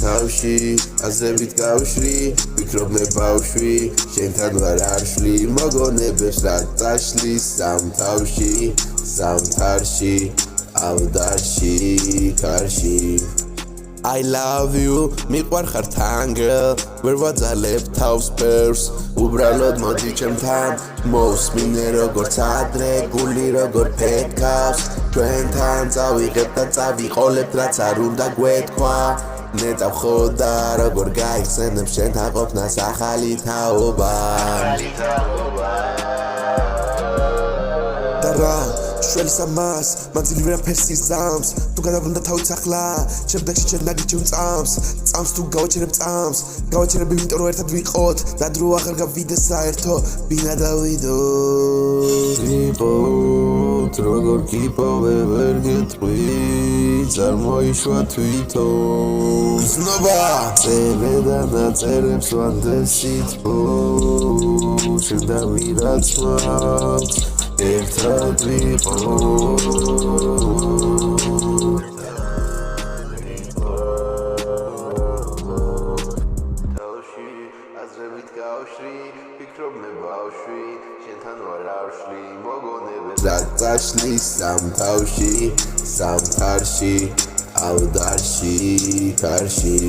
Taushi, azevit gaushri, vikrov me baushvi, shentan var arshli, mogonebes rat tashli, sam tarshi, avdarshi, karshi. I love you, miqvar khar თან girl, ვერ ვაძალებ თავს ბევრს, უბრალოდ მოდი ჩემთან, მოვსმინე როგორც ადრე, გული როგორ ფეთქავს, ჩვენთან წავიღებ და წავიყოლებ, რაც არ უნდა გვეთქვა. ნეტავ და როგორ გაიხსენებ შენთან ყოფნას ახალი თაობა და რა შველის ამას მანძილი ვერაფერს იზამს თუ გადავრუნდა თავიც ახლა შემდეგში ჩვენ ნაგიჩევ წამს თუ გავაჩერებ წამს გავაჩერებ იმიტომ რომ ერთად ვიყოთ და დრო აღარ გავიდეს საერთო ბინა დავიდოთ ვიყოთ როგორ კიპოვე ვერ გეტყვი წარმოიშვა თვითონ ზნობა წერე და ნაწერებს ვანდესით შენ დავირაც მაქვს ერთად ვიყოთ თავში აზრებით გავშვი ვფიქრობ მე ბავშვი შენთან ვარ არშლი მოგონებებს რაც წაშლი სამ თავში სამ თარში ავდარში კარში